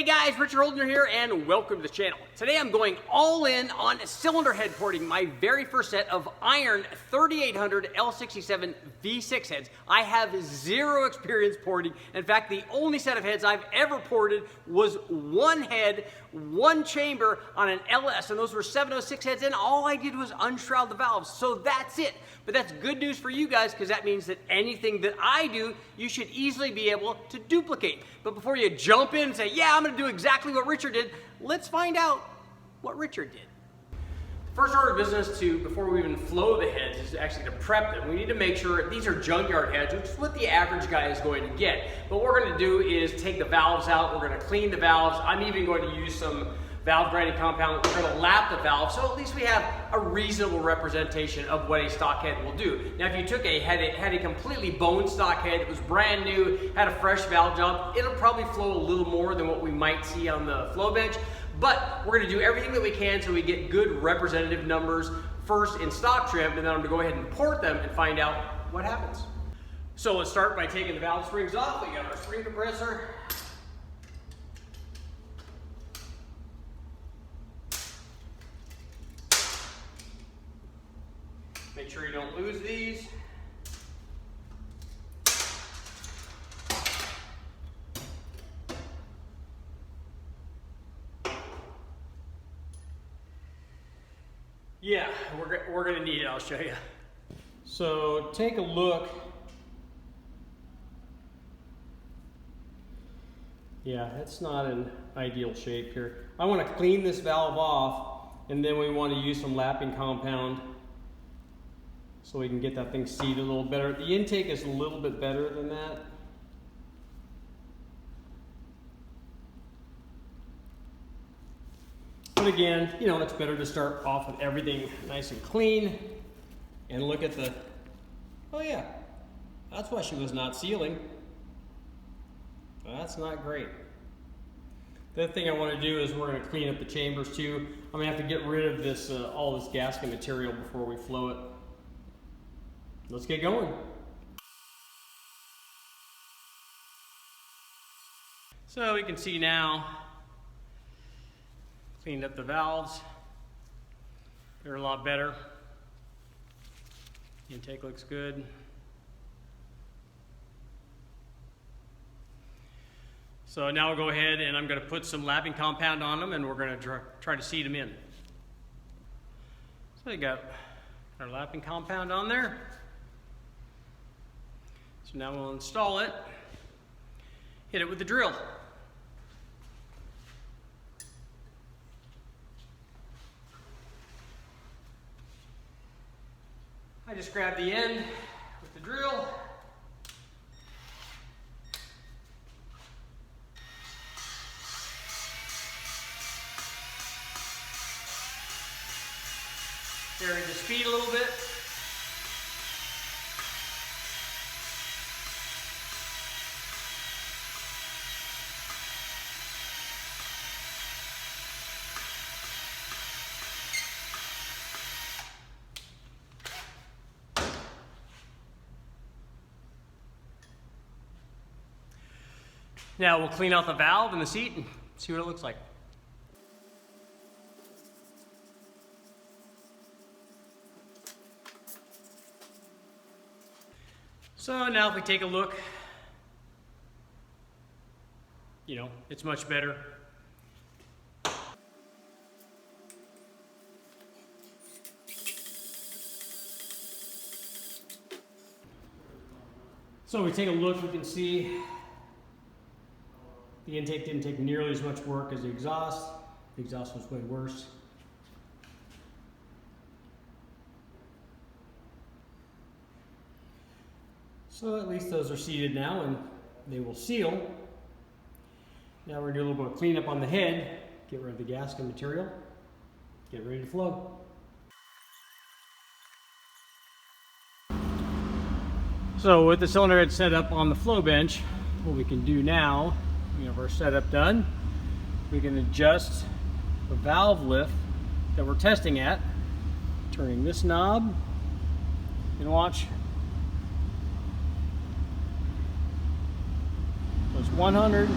Hey guys, Richard Holdner here and welcome to the channel. Today I'm going all in on cylinder head porting my very first set of iron 3800 L67 V6 heads. I have zero experience porting. In fact, the only set of heads I've ever ported was one head, one chamber on an LS, and those were 706 heads, and all I did was unshroud the valves. So that's it. But that's good news for you guys because that means that anything that I do, you should easily be able to duplicate. But before you jump in and say, yeah, I'm going to do exactly what Richard did, let's find out what Richard did. First order of business before we even flow the heads is actually to prep them. We need to make sure these are junkyard heads, which is what the average guy is going to get. But what we're going to do is take the valves out. We're going to clean the valves. I'm even going to use some valve grinding compound. We're going to lap the valve, so at least we have a reasonable representation of what a stock head will do. Now, if you took had a completely bone stock head, it was brand new, had a fresh valve job, it'll probably flow a little more than what we might see on the flow bench. But we're going to do everything that we can so we get good representative numbers first in stock trim, and then I'm going to go ahead and port them and find out what happens. So let's start by taking the valve springs off. We got our spring compressor. Make sure you don't lose these. Yeah, we're gonna need it, I'll show you. So take a look. Yeah, it's not an ideal shape here. I want to clean this valve off, and then we want to use some lapping compound so we can get that thing seated a little better. The intake is a little bit better than that. But again, you know, it's better to start off with everything nice and clean and look at the, oh yeah, that's why she was not sealing. That's not great. The other thing I want to do is we're going to clean up the chambers too. I'm going to have to get rid of this, all this gasket material before we flow it. Let's get going. So we can see now, cleaned up the valves. They're a lot better. The intake looks good. So now we'll go ahead and I'm going to put some lapping compound on them and we're going to try to seat them in. So we got our lapping compound on there. So now we'll install it, hit it with the drill. I just grab the end with the drill. Vary the speed a little bit. Now we'll clean out the valve and the seat and see what it looks like. So now if we take a look, you know, it's much better. So we take a look, we can see the intake didn't take nearly as much work as the exhaust. The exhaust was way worse. So at least those are seated now and they will seal. Now we're going to do a little bit of cleanup on the head, get rid of the gasket material, get ready to flow. So with the cylinder head set up on the flow bench, what we can do now, we have our setup done, we can adjust the valve lift that we're testing at, turning this knob, and watch. Goes 100,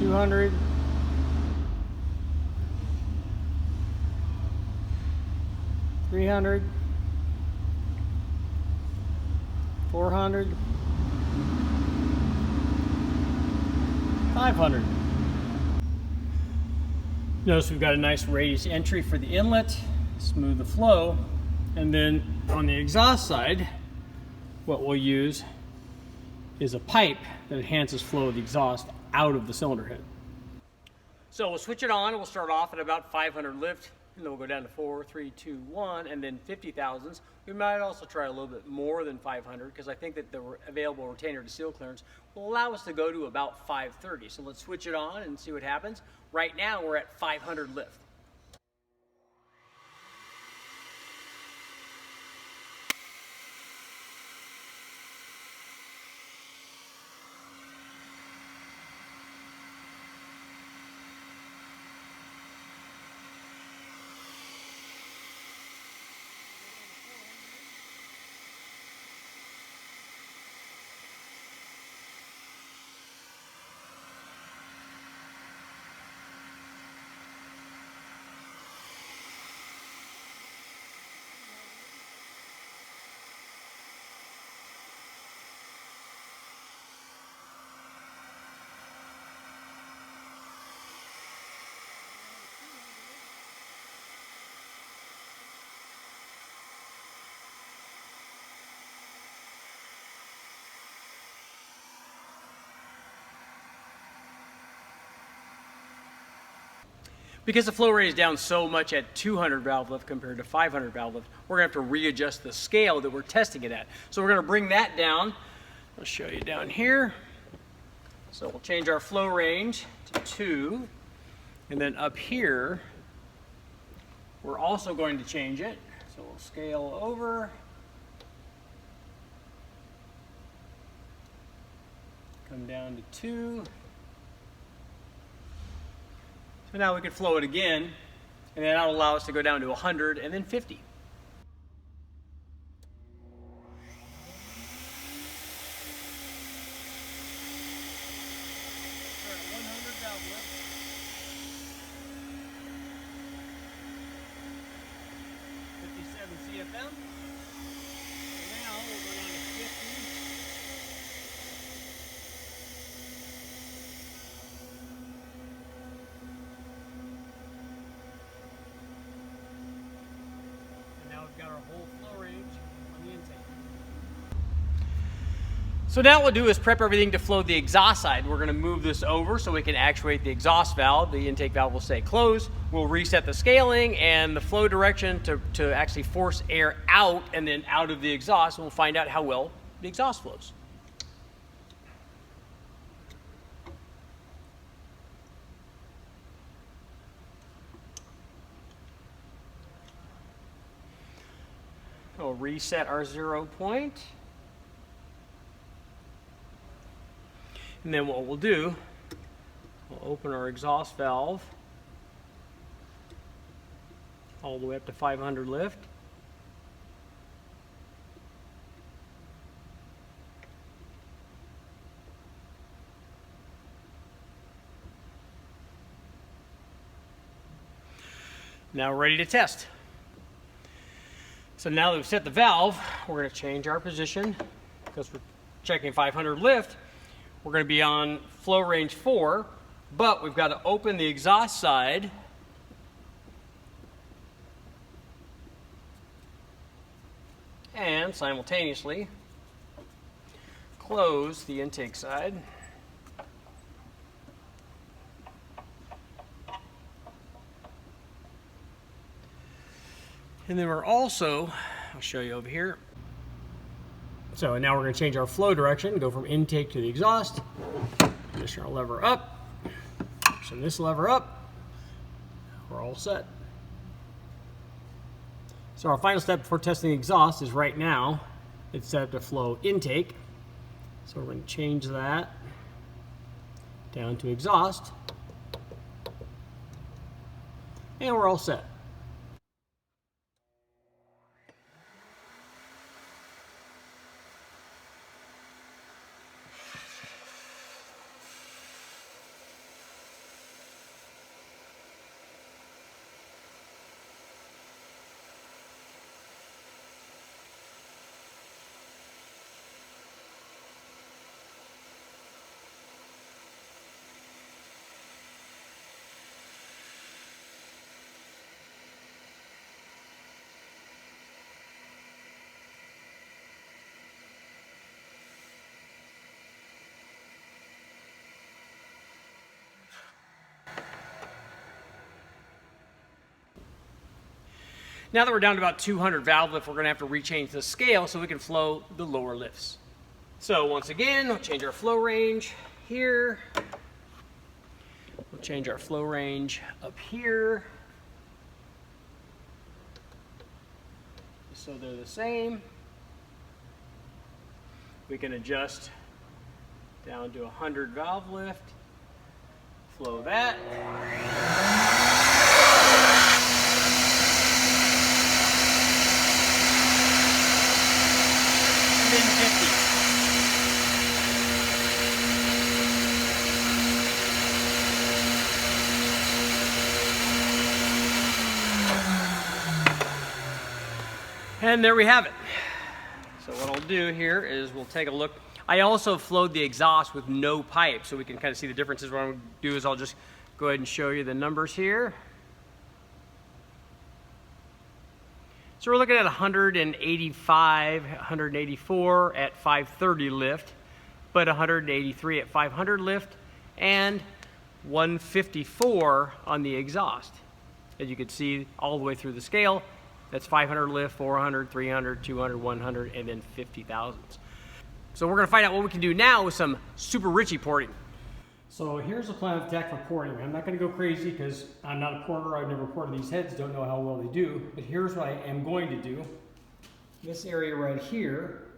200. 300. 400. 500. Notice we've got a nice radius entry for the inlet, smooth the flow, and then on the exhaust side, what we'll use is a pipe that enhances flow of the exhaust out of the cylinder head. So we'll switch it on, and we'll start off at about 500 lift, and then we'll go down to 4, 3, 2, 1, and then 50,000s. We might also try a little bit more than 500 because I think that the available retainer to seal clearance will allow us to go to about 530. So let's switch it on and see what happens. Right now we're at 500 lift. Because the flow rate is down so much at 200 valve lift compared to 500 valve lift, we're going to have to readjust the scale that we're testing it at. So we're going to bring that down. I'll show you down here. So we'll change our flow range to 2. And then up here, we're also going to change it. So we'll scale over. Come down to 2. So now we can flow it again, and then that'll allow us to go down to 100 and then 50. We're at 100 valve lift. CFM. So now we'll go down to 50. Got our whole flow range on the intake. So now what we'll do is prep everything to flow the exhaust side. We're going to move this over so we can actuate the exhaust valve. The intake valve will stay closed. We'll reset the scaling and the flow direction to actually force air out and then out of the exhaust, and we'll find out how well the exhaust flows. We'll reset our 0 point. And then what we'll do, we'll open our exhaust valve all the way up to 500 lift. Now we're ready to test. So now that we've set the valve, we're going to change our position because we're checking 500 lift. We're going to be on flow range 4, but we've got to open the exhaust side and simultaneously close the intake side. And then we're also, I'll show you over here. So now we're going to change our flow direction, go from intake to the exhaust. Position our lever up, position this lever up. We're all set. So our final step before testing the exhaust is right now, it's set up to flow intake. So we're going to change that down to exhaust. And we're all set. Now that we're down to about 200 valve lift, we're going to have to rechange the scale so we can flow the lower lifts. So once again, we'll change our flow range here. We'll change our flow range up here, so they're the same. We can adjust down to 100 valve lift, flow that. And then 50. And there we have it. So what I'll do here is we'll take a look. I also flowed the exhaust with no pipe, so we can kind of see the differences. What I'm going to do is I'll just go ahead and show you the numbers here. So we're looking at 185, 184 at 530 lift, but 183 at 500 lift, and 154 on the exhaust. As you can see all the way through the scale, that's 500 lift, 400, 300, 200, 100, and then 50 thousandths. So we're going to find out what we can do now with some Super Richie porting. So here's the plan of attack for porting. I'm not going to go crazy because I'm not a porter. I've never ported these heads, don't know how well they do. But here's what I am going to do. This area right here,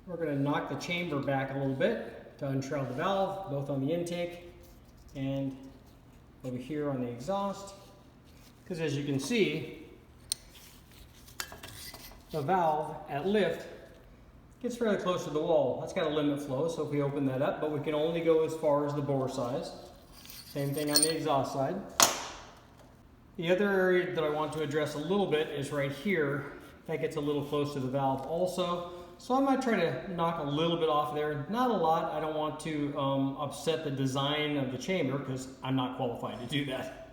we're going to knock the chamber back a little bit to unshroud the valve, both on the intake and over here on the exhaust. Because as you can see, the valve at lift gets fairly close to the wall. That's got a limit flow, so if we open that up, but we can only go as far as the bore size. Same thing on the exhaust side. The other area that I want to address a little bit is right here. That gets a little close to the valve also. So I might try to knock a little bit off there. Not a lot. I don't want to upset the design of the chamber because I'm not qualified to do that.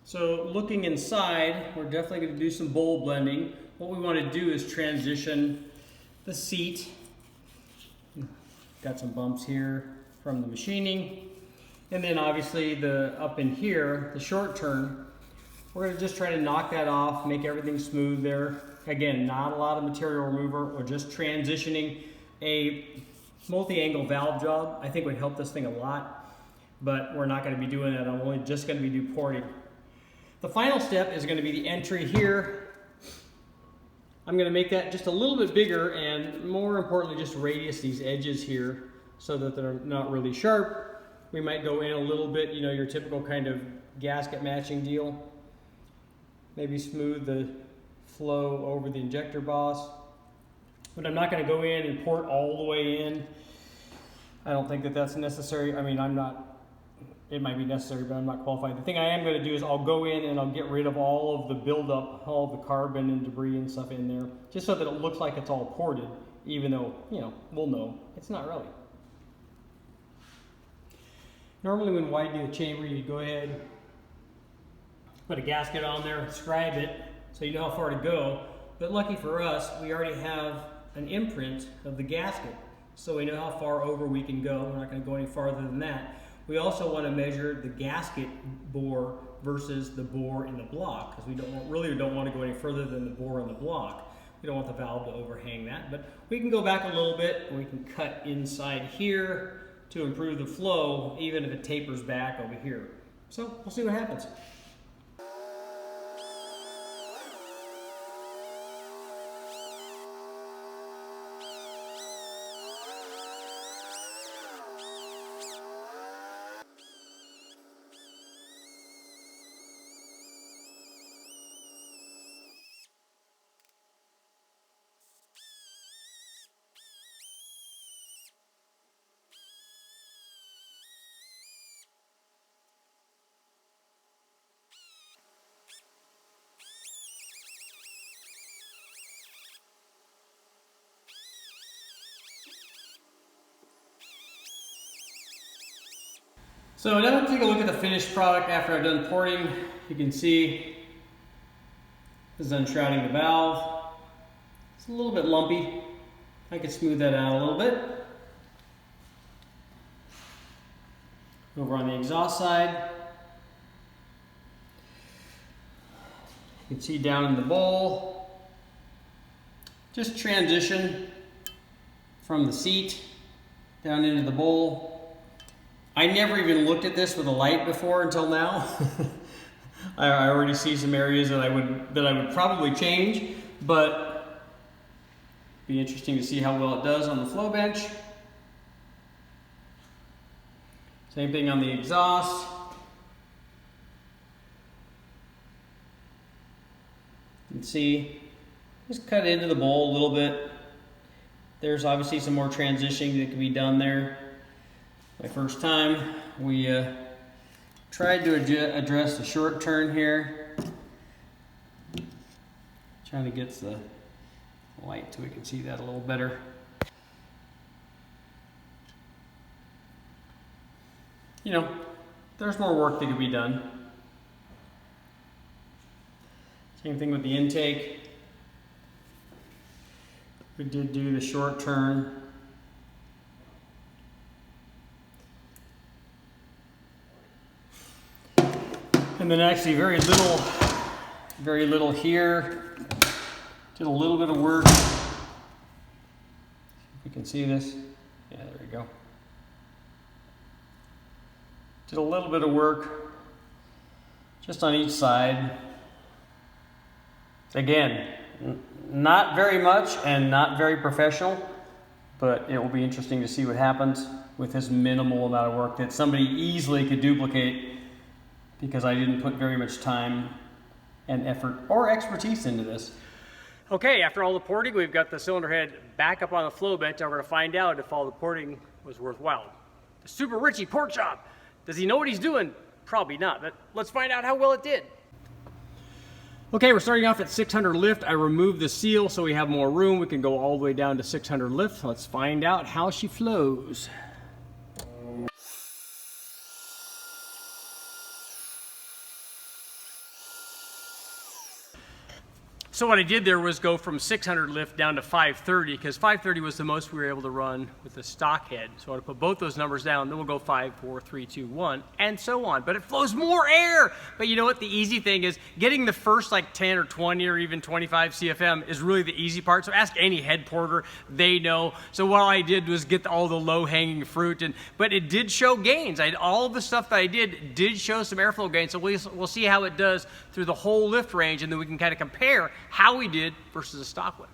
So looking inside, we're definitely going to do some bowl blending. What we want to do is transition the seat. Got some bumps here from the machining. And then obviously the up in here, the short turn, we're going to just try to knock that off, make everything smooth there. Again, not a lot of material remover. We're just transitioning a multi-angle valve job. I think would help this thing a lot, but we're not going to be doing that. I'm only just going to be doing porting. The final step is going to be the entry here. I'm going to make that just a little bit bigger and more importantly just radius these edges here so that they're not really sharp. We might go in a little bit, you know, your typical kind of gasket matching deal. Maybe smooth the flow over the injector boss. But I'm not going to go in and port all the way in. I don't think that that's necessary. I mean, it might be necessary, but I'm not qualified. The thing I am going to do is I'll go in and I'll get rid of all of the buildup, all of the carbon and debris and stuff in there, just so that it looks like it's all ported, even though, you know, we'll know it's not really. Normally when widening the chamber, you go ahead, put a gasket on there, scribe it, so you know how far to go. But lucky for us, we already have an imprint of the gasket, so we know how far over we can go. We're not going to go any farther than that. We also want to measure the gasket bore versus the bore in the block, because we really don't want to go any further than the bore in the block. We don't want the valve to overhang that, but we can go back a little bit and we can cut inside here to improve the flow, even if it tapers back over here. So we'll see what happens. So now let's take a look at the finished product after I've done porting. You can see this is unshrouding the valve. It's a little bit lumpy. I could smooth that out a little bit. Over on the exhaust side. You can see down in the bowl, just transition from the seat down into the bowl. I never even looked at this with a light before until now. I already see some areas that I would probably change, but be interesting to see how well it does on the flow bench. Same thing on the exhaust. You can see, just cut into the bowl a little bit. There's obviously some more transitioning that can be done there. My first time, we tried to address the short turn here. Trying to get the light so we can see that a little better. You know, there's more work that can be done. Same thing with the intake. We did do the short turn. And then actually very little here. Did a little bit of work. See if you can see this. Yeah, there we go. Did a little bit of work just on each side. Again, not very much and not very professional, but it will be interesting to see what happens with this minimal amount of work that somebody easily could duplicate, because I didn't put very much time and effort or expertise into this. Okay, after all the porting, we've got the cylinder head back up on the flow bench, and we're gonna find out if all the porting was worthwhile. The Super Richie pork chop. Does he know what he's doing? Probably not, but let's find out how well it did. Okay, we're starting off at 600 lift. I removed the seal so we have more room. We can go all the way down to 600 lift. Let's find out how she flows. So what I did there was go from 600 lift down to 530, because 530 was the most we were able to run with the stock head. So I want to put both those numbers down, then we'll go 5, 4, 3, 2, 1, and so on. But it flows more air. But you know what? The easy thing is getting the first like 10 or 20 or even 25 CFM is really the easy part. So ask any head porter, they know. So what I did was get all the low-hanging fruit, but it did show gains. All of the stuff that I did show some airflow gains. So we'll see how it does through the whole lift range, and then we can kind of compare how we did versus a stock one.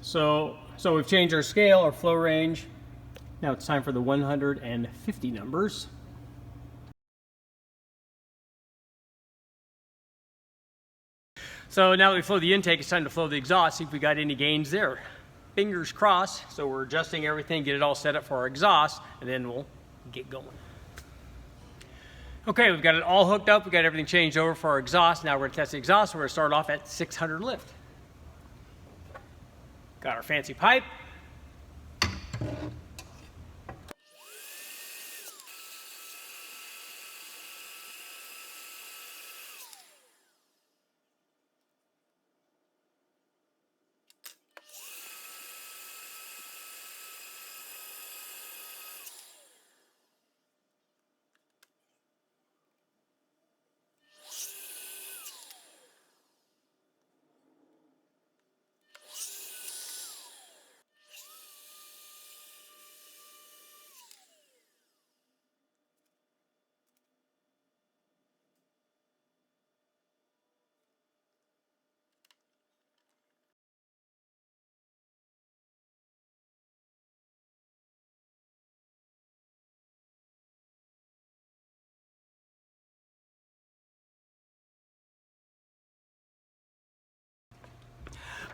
So we've changed our scale, our flow range. Now it's time for the 150 numbers. So now that we flow the intake, it's time to flow the exhaust, see if we got any gains there. Fingers crossed. So we're adjusting everything, get it all set up for our exhaust, and then we'll get going. Okay, we've got it all hooked up. We've got everything changed over for our exhaust. Now we're going to test the exhaust. We're going to start off at 600 lift. Got our fancy pipe.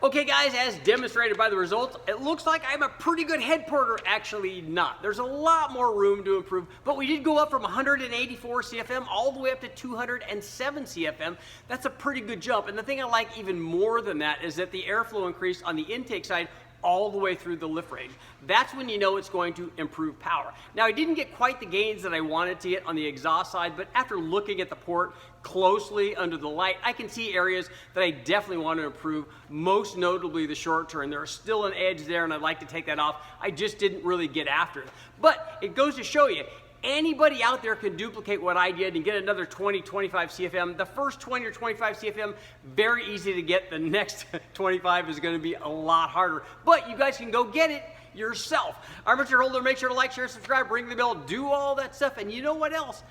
Okay guys, as demonstrated by the results, it looks like I'm a pretty good head porter. Actually not. There's a lot more room to improve, but we did go up from 184 CFM all the way up to 207 CFM. That's a pretty good jump. And the thing I like even more than that is that the airflow increased on the intake side all the way through the lift range. That's when you know it's going to improve power. Now, I didn't get quite the gains that I wanted to get on the exhaust side, but after looking at the port closely under the light, I can see areas that I definitely want to improve, most notably the short turn. There's still an edge there, and I'd like to take that off. I just didn't really get after it. But it goes to show you, anybody out there can duplicate what I did and get another 20, 25 CFM. The first 20 or 25 CFM, very easy to get. The next 25 is going to be a lot harder. But you guys can go get it yourself. Armature holder, make sure to like, share, subscribe, ring the bell, do all that stuff. And you know what else?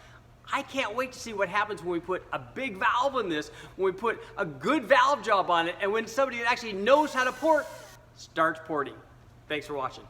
I can't wait to see what happens when we put a big valve in this, when we put a good valve job on it, and when somebody that actually knows how to port starts porting. Thanks for watching.